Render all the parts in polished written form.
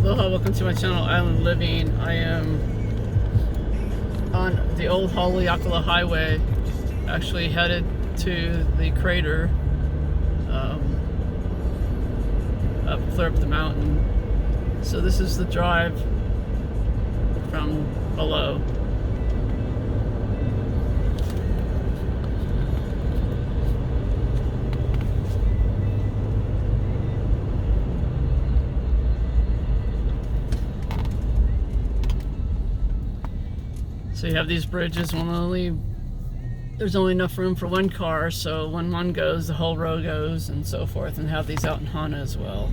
Aloha, welcome to my channel, Island Living. I am on the old Haleakala highway, actually headed to the crater, clear up the mountain. So this is the drive from below. So you have these bridges, there's only enough room for one car, so when one goes, the whole row goes, and so forth, and have these out in Hana as well.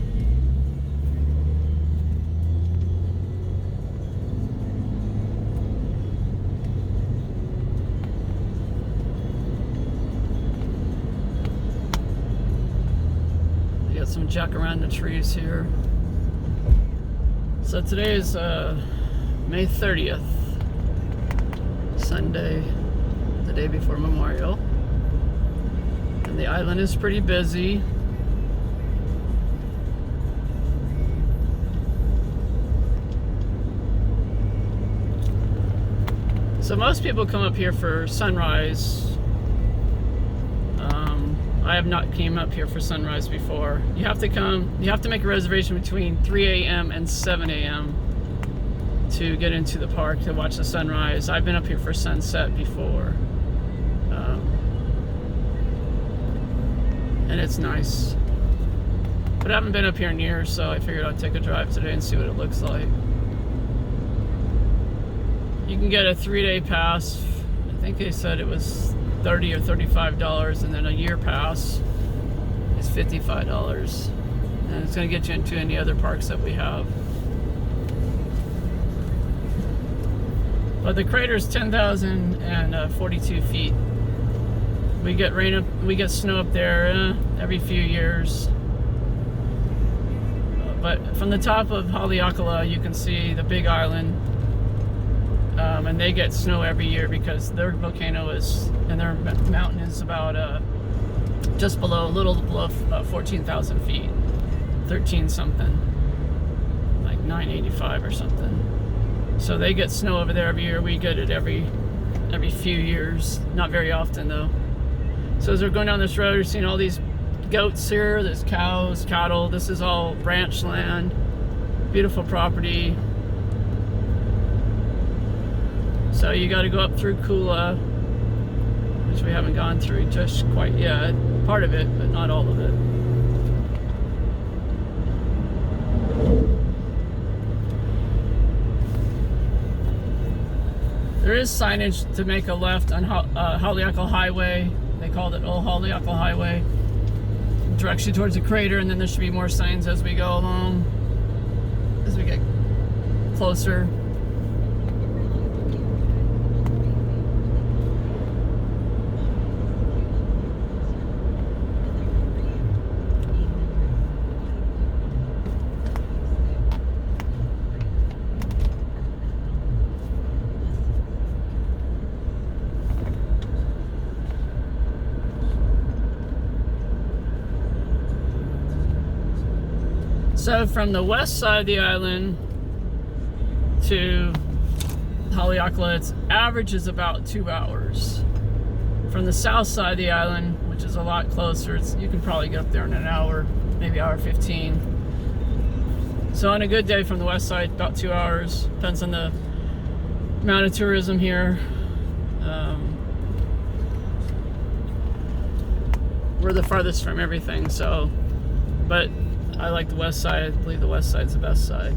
You got some jacaranda trees here. So today is May 30th. Sunday, the day before Memorial, and the island is pretty busy. So most people come up here for sunrise. I have not came up here for sunrise before. You have to make a reservation between 3 a.m. and 7 a.m. to get into the park to watch the sunrise. I've been up here for sunset before, and it's nice, but I haven't been up here in years, so I figured I'd take a drive today and see what it looks like. You can get a 3-day pass. I think they said it was $30 or $35, and then a year pass is $55, and it's going to get you into any other parks that we have. But the crater is 10,042 feet. We get snow up there every few years. But from the top of Haleakala, you can see the big island, and they get snow every year because their volcano and their mountain is about just below, a little below 14,000 feet, 13 something, like 985 or something. So they get snow over there every year. We get it every few years. Not very often though. So as we're going down this road, you're seeing all these goats here. There's cows, cattle. This is all ranch land. Beautiful property. So you got to go up through Kula, which we haven't gone through just quite yet. Part of it, but not all of it. There is signage to make a left on Haleakala Highway. They called it Old Haleakala Highway. Directs you towards the crater, and then there should be more signs as we go along, as we get closer. So from the west side of the island to Haleakala, its average is about 2 hours. From the south side of the island, which is a lot closer, you can probably get up there in an hour, maybe hour 15. So on a good day from the west side, about 2 hours. Depends on the amount of tourism here. We're the farthest from everything, so, but I like the west side. I believe the west side's the best side.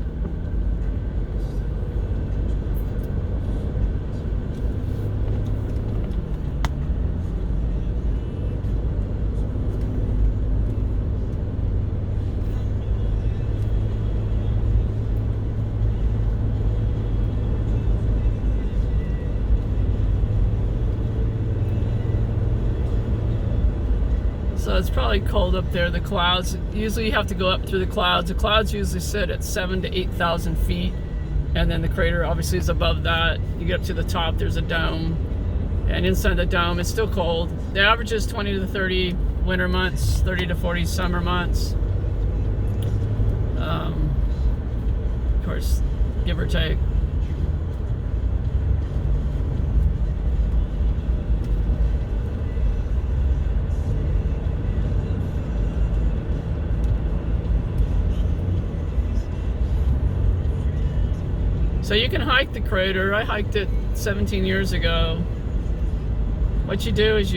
So it's probably cold up there. The clouds, usually you have to go up through the clouds. The clouds usually sit at 7,000 to 8,000 feet. And then the crater obviously is above that. You get up to the top, there's a dome. And inside the dome, it's still cold. The average is 20 to 30 winter months, 30 to 40 summer months. hours, give or take. So you can hike the crater. I hiked it 17 years ago. What you do is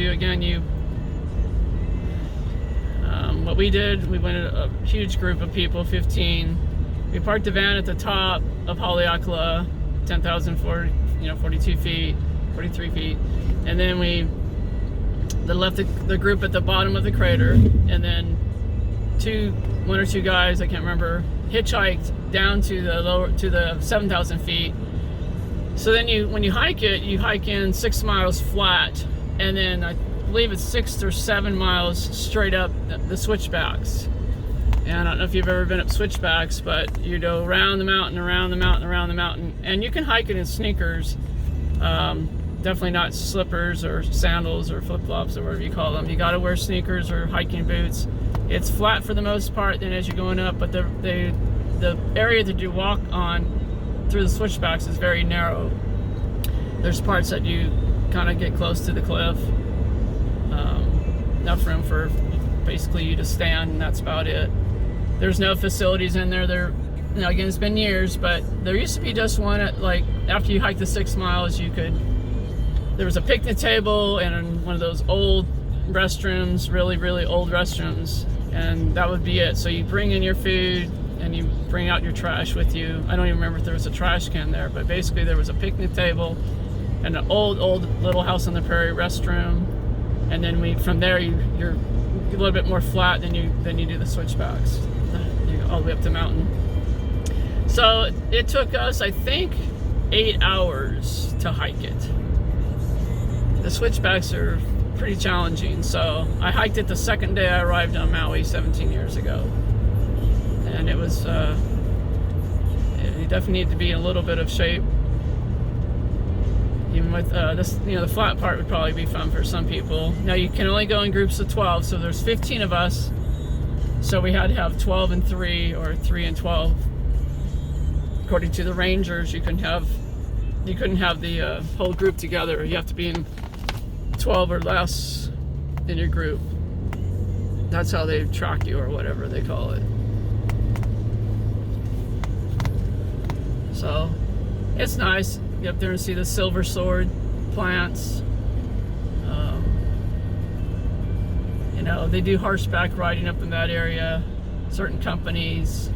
what we did, we went a huge group of people, 15. We parked the van at the top of Haleakala, 10,042 feet, 43 feet. And then we left the group at the bottom of the crater. And then one or two guys, I can't remember, hitchhiked down to the 7,000 feet. So then when you hike it, you hike in 6 miles flat. And then I believe it's 6 or 7 miles straight up the switchbacks. And I don't know if you've ever been up switchbacks, but you go around the mountain, around the mountain, around the mountain, and you can hike it in sneakers. Definitely not slippers or sandals or flip-flops or whatever you call them. You got to wear sneakers or hiking boots. It's flat for the most part then as you're going up, but the area that you walk on through the switchbacks is very narrow. There's parts that you kind of get close to the cliff. Enough room for basically you to stand, and that's about it. There's no facilities in there. Again, it's been years, but there used to be just one at, like, after you hike the 6 miles, there was a picnic table and one of those old restrooms, really, really old restrooms, and that would be it. So you bring in your food and you bring out your trash with you. I don't even remember if there was a trash can there, but basically there was a picnic table and an old little house on the prairie restroom. And then from there you're a little bit more flat than you do the switchbacks. You go all the way up the mountain. So it took us, I think, 8 hours to hike it. The switchbacks are pretty challenging. So I hiked it the second day I arrived on Maui 17 years ago. And it was, you definitely need to be in a little bit of shape. Even with this, the flat part would probably be fun for some people. Now you can only go in groups of 12, so there's 15 of us. So we had to have 12 and 3 or 3 and 12. According to the rangers, you couldn't have the whole group together. You have to be in 12 or less in your group. That's how they track you, or whatever they call it. So it's nice. Get up there and see the silver sword plants. They do horseback riding up in that area. Certain companies.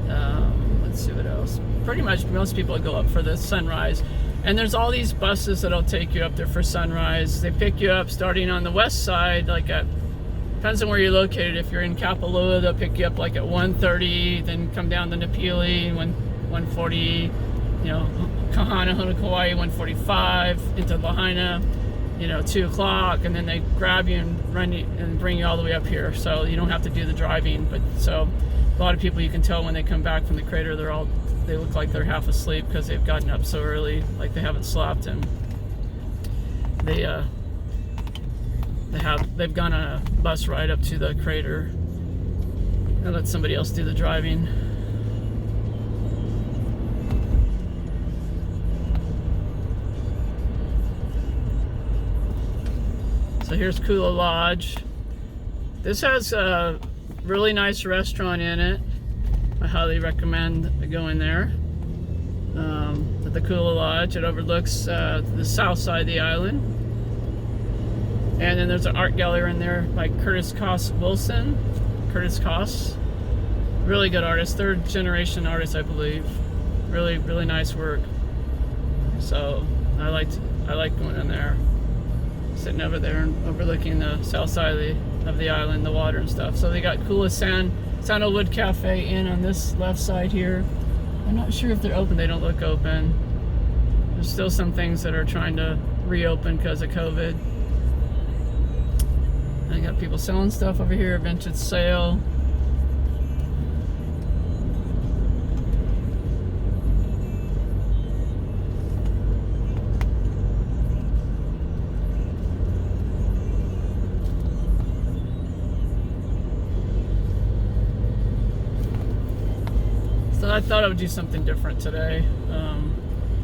Let's see what else. Pretty much most people go up for the sunrise. And there's all these buses that'll take you up there for sunrise. They pick you up starting on the west side, depends on where you're located. If you're in Kapalua, they'll pick you up like at 1:30, then come down to Napili, 1:40, Kahana, Hunakawai, 1:45, into Lahaina, 2 o'clock, and then they grab you and run you and bring you all the way up here. So you don't have to do the driving. But so a lot of people, you can tell when they come back from the crater, they look like they're half asleep because they've gotten up so early, like they haven't slept, and they've gone on a bus ride up to the crater and let somebody else do the driving. So here's Kula Lodge. This has a really nice restaurant in it. I highly recommend going there. At the Kula Lodge, it overlooks the south side of the island. And then there's an art gallery in there by Curtis Koss Wilson. Curtis Koss, really good artist, 3rd generation artist, I believe. Really, really nice work. So I like going in there, sitting over there and overlooking the south side of the island, the water and stuff. So they got Kula Sandalwood Cafe in on this left side here. I'm not sure if they're open. They don't look open. There's still some things that are trying to reopen because of COVID. I got people selling stuff over here, vintage sale. So I thought I would do something different today.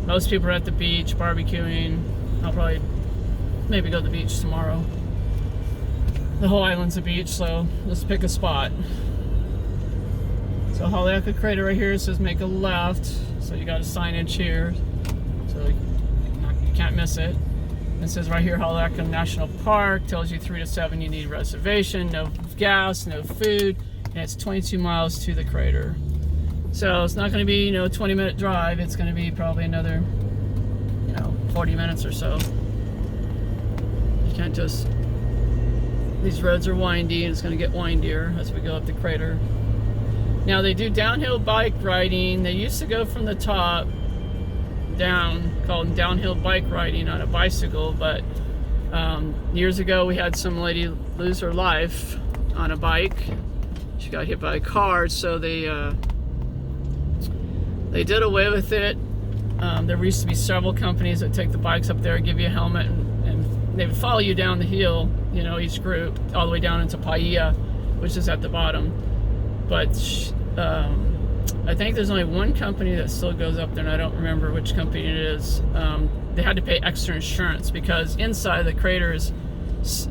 Most people are at the beach barbecuing. I'll probably maybe go to the beach tomorrow. The whole island's a beach, so let's pick a spot. So Haleakala Crater right here says make a left. So you got a signage here, so you can't miss it. It says right here Haleakala National Park, tells you 3 to 7 you need a reservation, no gas, no food, and it's 22 miles to the crater. So it's not going to be, a 20-minute drive. It's going to be probably another, 40 minutes or so. You can't just, these roads are windy and it's going to get windier as we go up the crater. Now they do downhill bike riding. They used to go from the top down, called downhill bike riding on a bicycle, but years ago we had some lady lose her life on a bike. She got hit by a car, so they did away with it. There used to be several companies that take the bikes up there, give you a helmet, and they would follow you down the hill, each group, all the way down into Paia, which is at the bottom. But I think there's only one company that still goes up there, and I don't remember which company it is. They had to pay extra insurance because inside the crater is,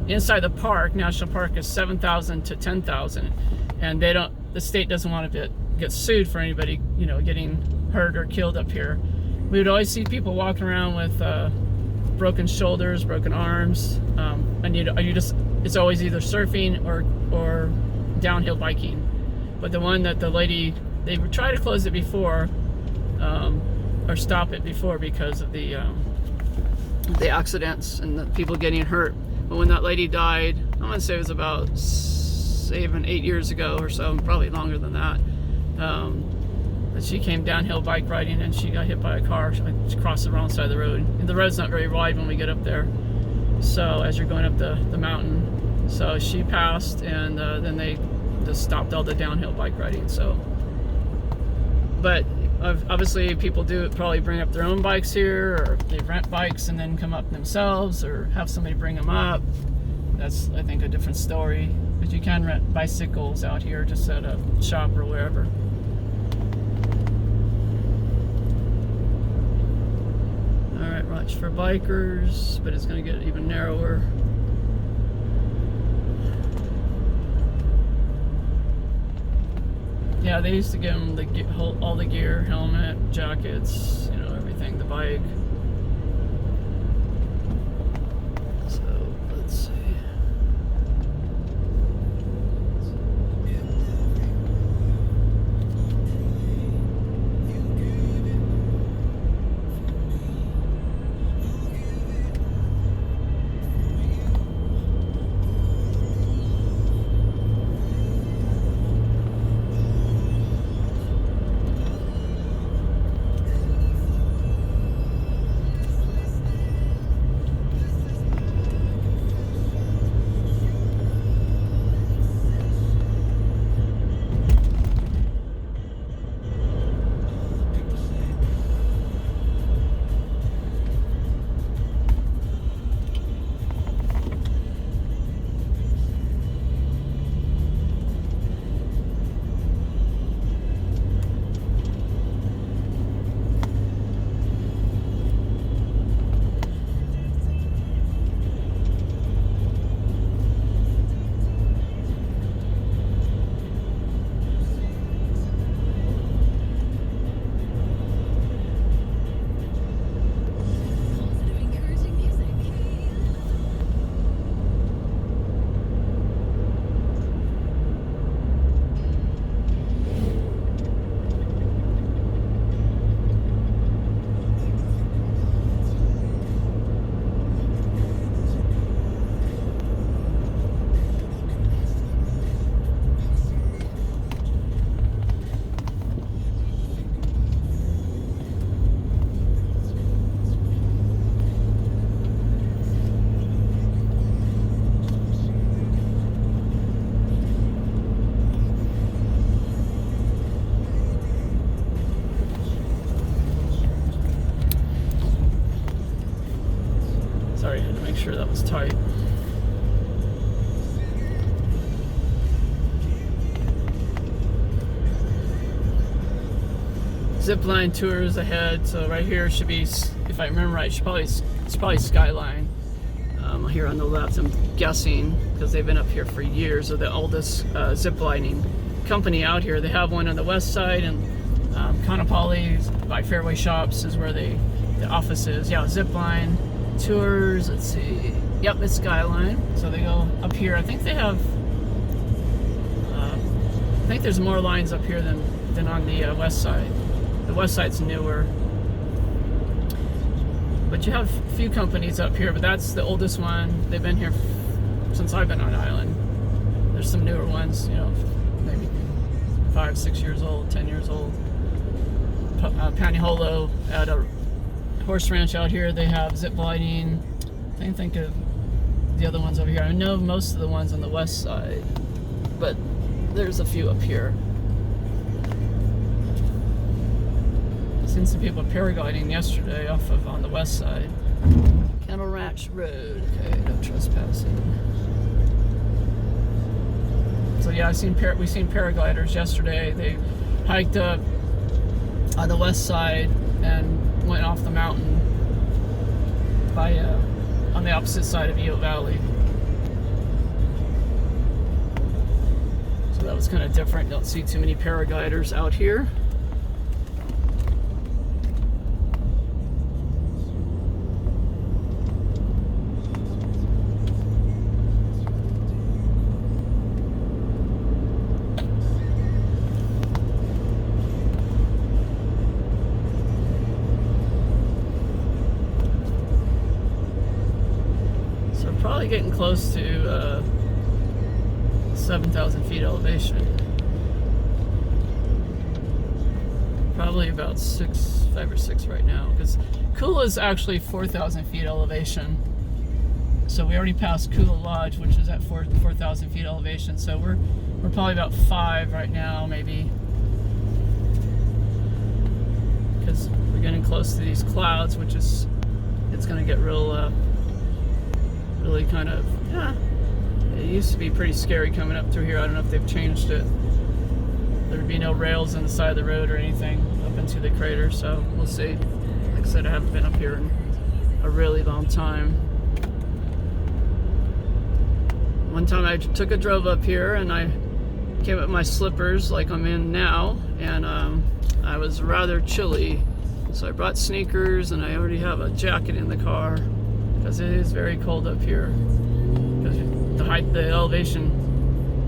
inside the park, national park, is $7,000 to $10,000, and the state doesn't want to get sued for anybody, getting hurt or killed up here. We would always see people walking around with broken shoulders, broken arms, and it's always either surfing or downhill biking. But the one that the lady, they would try to close it before, or stop it before, because of the accidents and the people getting hurt. But when that lady died, I want to say it was about 8 years ago or so, probably longer than that. But she came downhill bike riding and she got hit by a car. She crossed the wrong side of the road. And the road's not very wide when we get up there, so as you're going up the mountain. So she passed, and then they just stopped all the downhill bike riding. So, but obviously people do probably bring up their own bikes here, or they rent bikes and then come up themselves, or have somebody bring them up. That's, I think, a different story. But you can rent bicycles out here just at a shop or wherever. Alright, watch for bikers, but it's going to get even narrower. Yeah, they used to give them all the gear, helmet, jackets, everything, the bike. So, let's see. Sorry, I had to make sure that was tight. zip line tours ahead. So right here should be, if I remember right, it's probably Skyline. Here on the left, I'm guessing, because they've been up here for years. They're the oldest zip lining company out here. They have one on the west side, and Kaanapali by Fairway Shops is where the office is. Yeah, zip line tours. Let's see. Yep, it's Skyline. So they go up here. I think they have. I think there's more lines up here than on the west side. The west side's newer. But you have a few companies up here, but that's the oldest one. They've been here since I've been on island. There's some newer ones, you know, maybe 5, 6 years old, 10 years old. Paniholo at a horse ranch out here, they have zip lining. I can't think of the other ones over here. I know most of the ones on the west side, but there's a few up here. Seen some people paragliding yesterday on the west side. Kettle Ranch Road. Okay, no trespassing. So yeah, we've seen paragliders yesterday. They hiked up on the west side and went off the mountain by on the opposite side of Eel Valley. So that was kind of different. Don't see too many paragliders out here. Probably getting close to 7,000 feet elevation. Probably about 5 or 6 right now, because Kula is actually 4,000 feet elevation. So we already passed Kula Lodge, which is at 4,000 feet elevation. So we're probably about 5 right now, maybe, because we're getting close to these clouds, which is it's going to get real. Really kind of, yeah, it used to be pretty scary coming up through here. I don't know if they've changed it. There'd be no rails on the side of the road or anything up into the crater, so we'll see. Like I said, I haven't been up here in a really long time. One time I took a drove up here and I came up with my slippers like I'm in now, and I was rather chilly. So I brought sneakers and I already have a jacket in the car, because it is very cold up here. Because the elevation,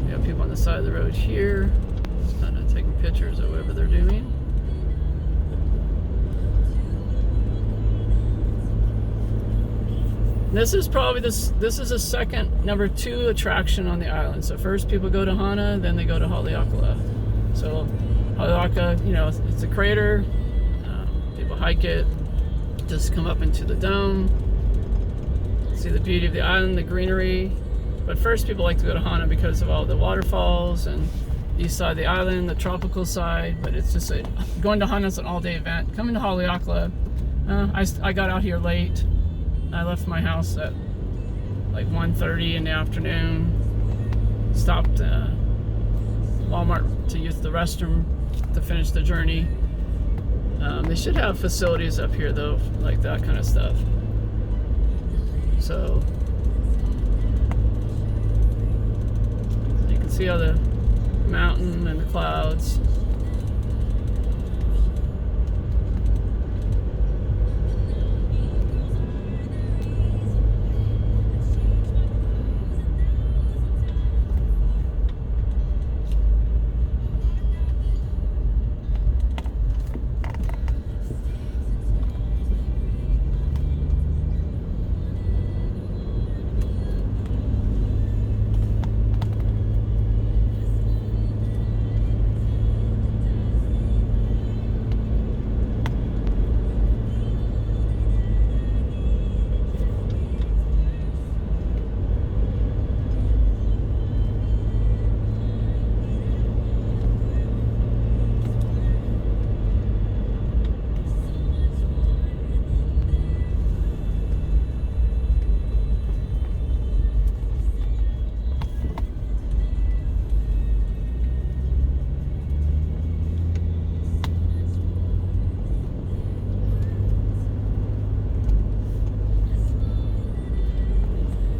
you have people on the side of the road here, just kind of taking pictures of whatever they're doing. This is probably this is a second number 2 attraction on the island. So first people go to Hana, then they go to Haleakala. So Haleakala, you know, it's a crater. People hike it, just come up into the dome. See the beauty of the island, the greenery. But first people like to go to Hana because of all the waterfalls and the east side of the island, the tropical side. But it's just going to Hana is an all-day event. Coming to Haleakala, I got out here late. I left my house at like 1:30 in the afternoon. Stopped Walmart to use the restroom to finish the journey. They should have facilities up here though, like that kind of stuff. So you can see all the mountain and the clouds.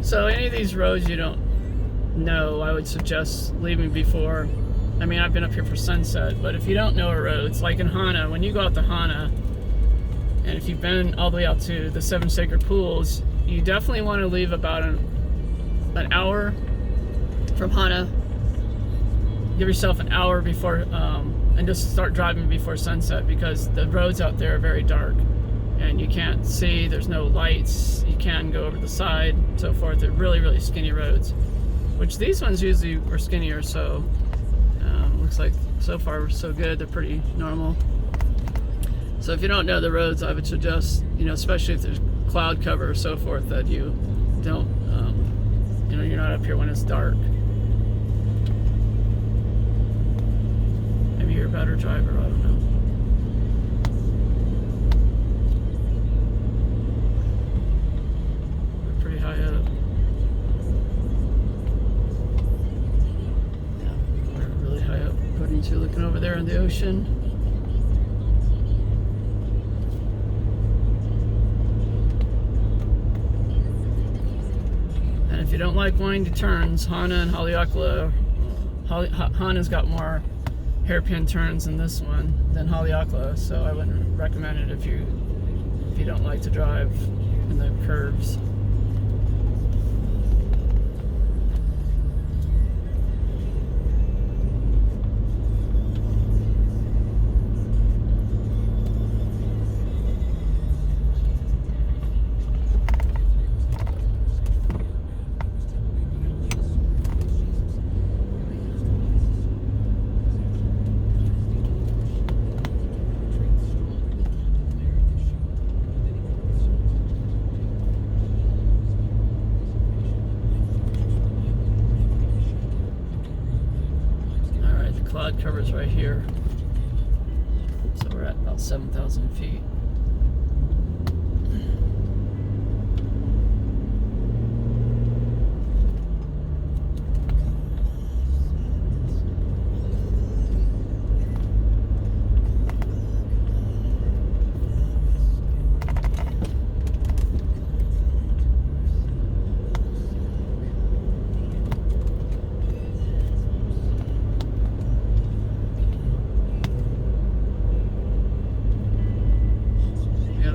So any of these roads you don't know, I would suggest leaving before. I mean, I've been up here for sunset, but if you don't know a road, it's like in Hana, when you go out to Hana, and if you've been all the way out to the Seven Sacred Pools, you definitely want to leave about an hour from Hana. Give yourself an hour before, and just start driving before sunset, because the roads out there are very dark and you can't see, there's no lights, you can go over the side, so forth. They're really, really skinny roads, which these ones usually were skinnier, so looks like so far so good. They're pretty normal. So if you don't know the roads, I would suggest, especially if there's cloud cover or so forth, that you don't, you're not up here when it's dark. Maybe you're a better driver, I don't know. We're pretty high up. Yeah, we're really high up. According to looking over there in the ocean. And if you don't like winding turns, Hana and Haleakala, Hana's got more hairpin turns in this one than Haleakala, so I wouldn't recommend it if you don't like to drive in the curves. Cloud cover's right here, so we're at about 7,000 feet.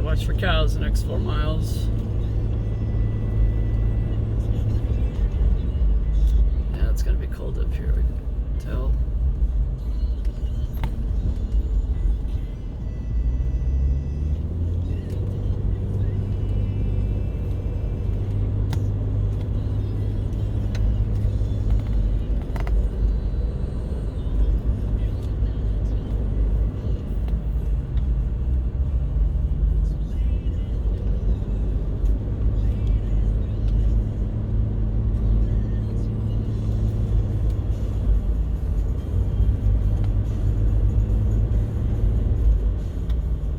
Watch for cows the next 4 miles. Yeah, it's gonna be cold up here, we can tell.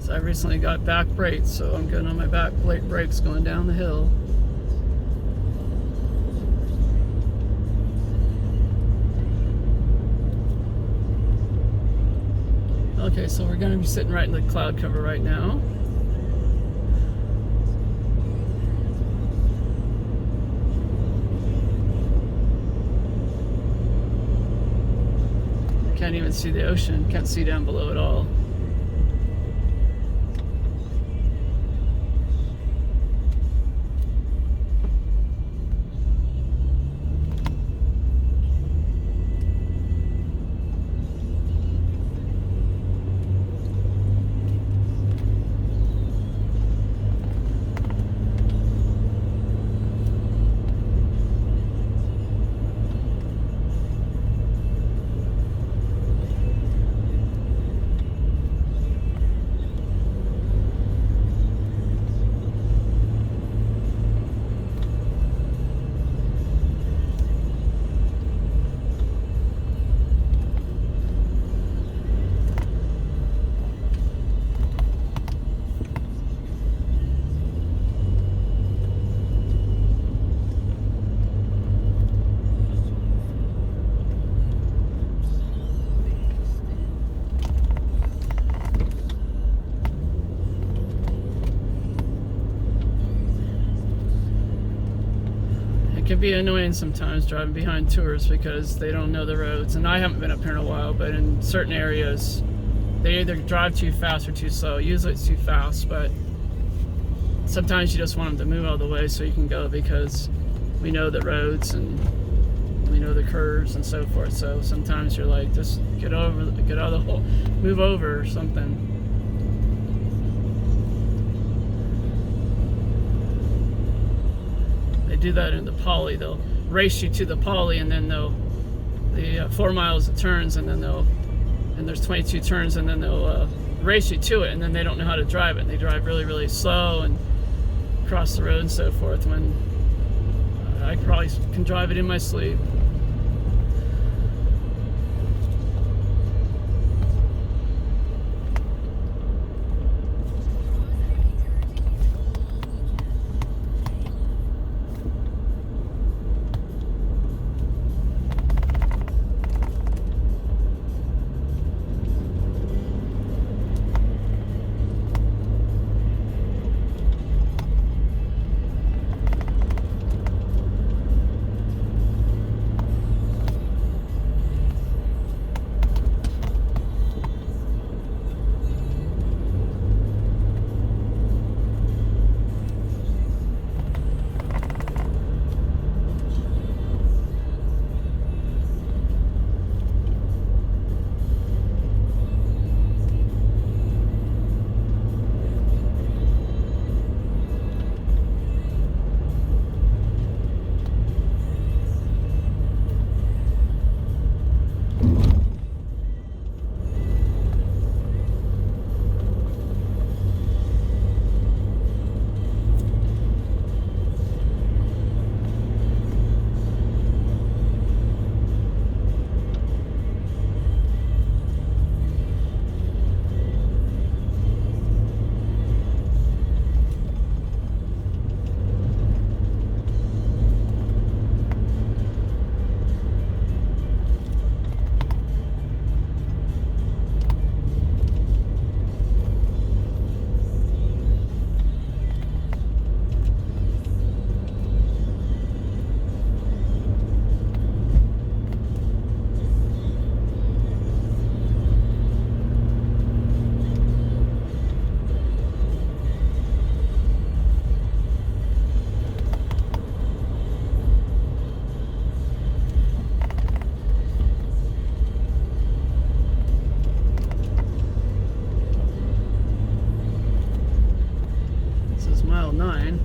I recently got back brakes, so I'm good on my back brakes going down the hill. Okay, so we're going to be sitting right in the cloud cover right now. Can't even see the ocean, can't see down below at all. be annoying sometimes driving behind tourists because they don't know the roads. And I haven't been up here in a while, but in certain areas, they either drive too fast or too slow. Usually it's too fast, but sometimes you just want them to move out of the way so you can go, because we know the roads and we know the curves and so forth. So sometimes you're like, just get out of the hole, move over or something. They do that in the poly. They'll race you to the poly, and then the 4 miles of turns, and then there's 22 turns, and then they'll race you to it, and then they don't know how to drive it. And they drive really, really slow and cross the road and so forth, when I probably can drive it in my sleep. Mile 9.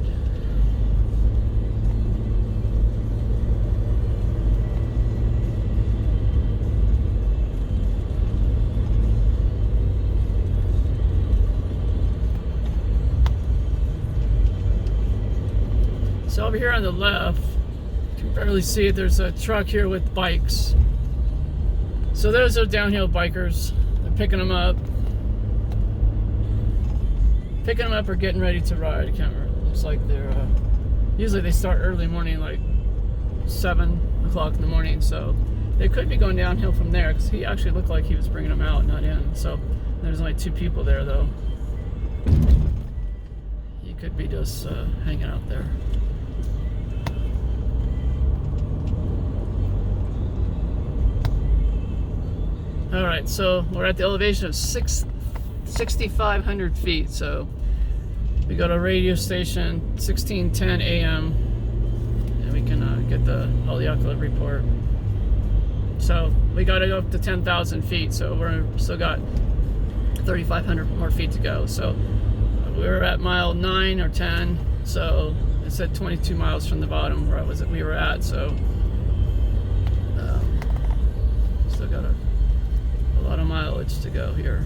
So over here on the left, you can barely see it, there's a truck here with bikes. So those are downhill bikers. They're picking them up or getting ready to ride. I can't remember. Looks like they're usually they start early morning, like 7 o'clock in the morning, so they could be going downhill from there, because he actually looked like he was bringing them out, not in. So there's only 2 people there though. He could be just hanging out there. Alright, so we're at the elevation of 6,500 feet, so we got a radio station, 1610 AM, and we can get the Haleakala report. So we got to go up to 10,000 feet, so we're still got 3,500 more feet to go. So we were at mile 9 or 10, so it said 22 miles from the bottom where we were at, so still got a lot of mileage to go here.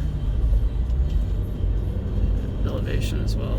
Elevation as well.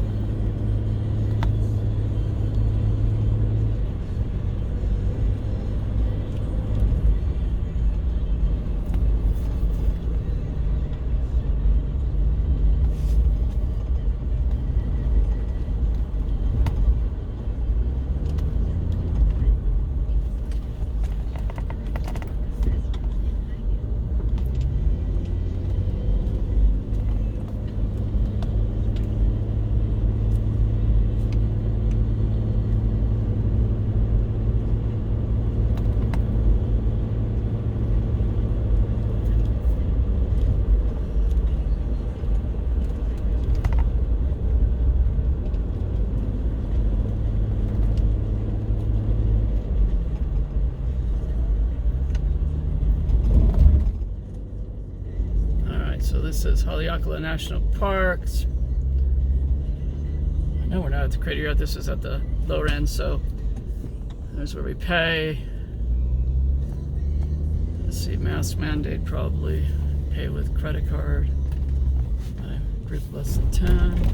Alright, so this is Haleakala National Parks. No, we're not at the crater yet. This is at the lower end, so there's where we pay. Let's see, mask mandate probably. Pay with credit card. Group less than 10.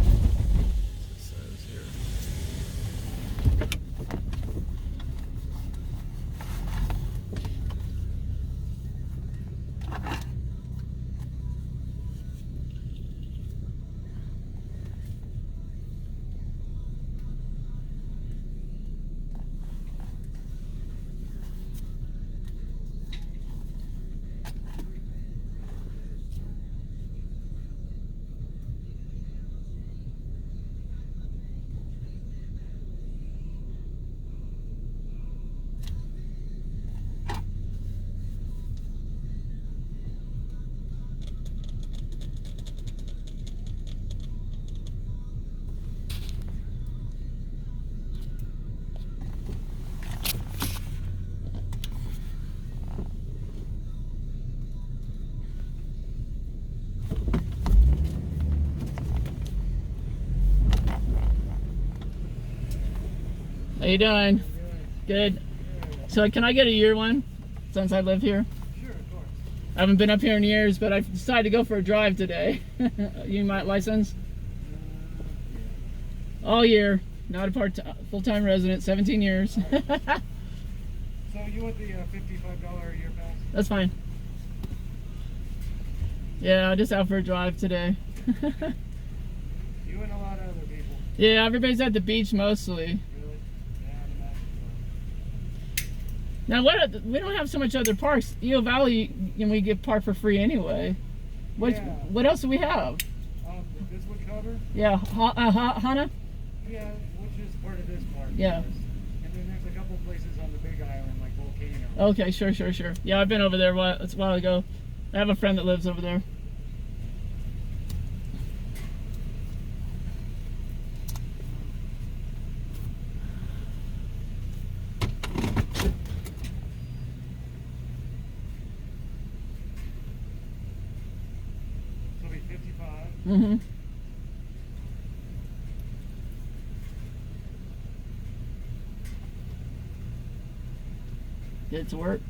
How you doing? Good. So can I get a year one since I live here? Sure, of course. I haven't been up here in years, but I decided to go for a drive today. You my license? Yeah. All year, not a full-time resident, 17 years. So you want the $55 a year pass? That's fine. Yeah, just out for a drive today. You and a lot of other people. Yeah, everybody's at the beach mostly. Now, we don't have so much other parks. Eel Valley, we get parked for free anyway. What else do we have? This would cover? Yeah, Hana? Yeah, which is part of this park. Yeah. And then there's a couple places on the Big Island, like Volcano. Okay, sure. Yeah, I've been over there a while ago. I have a friend that lives over there. So it'll be 55. Mm-hmm. Get it to work?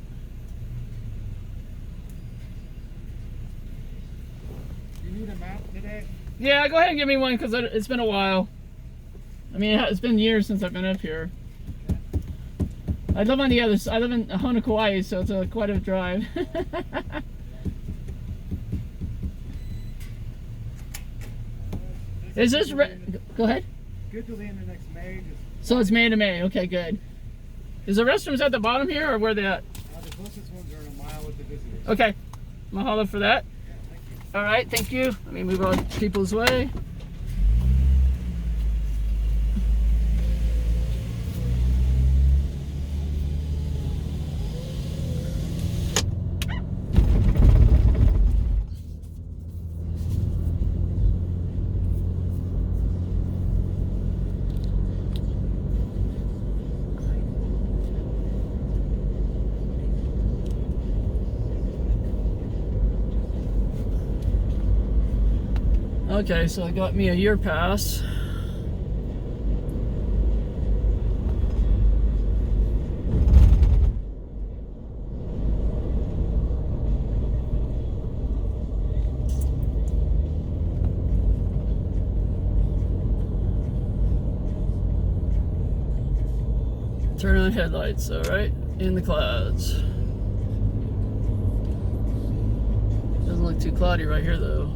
You need a map today? Yeah, go ahead and give me one because it's been a while. I mean, it's been years since I've been up here. Okay. I live on the other side. I live in Mauna Kea, so it's quite a drive. Is this go ahead? Good to land the next May. So it's May to May. Okay, good. Is the restrooms at the bottom here, or where they at? The closest ones are a mile with the visitors. Okay, I'm gonna holler for that. Yeah, thank you. All right, thank you. Let me move on people's way. Okay, so I got me a year pass. Turn on headlights, all right? In the clouds. Doesn't look too cloudy right here though.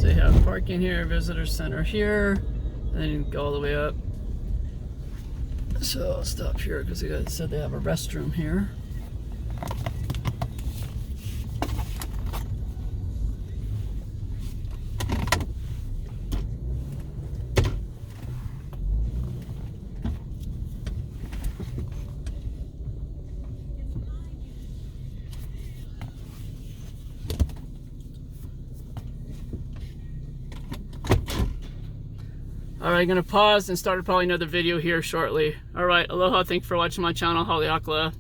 So you have parking here, visitor center here, and then you can go all the way up. So I'll stop here because they said they have a restroom here. Alright, gonna pause and start probably another video here shortly. Alright, aloha, thanks for watching my channel, Haleakala.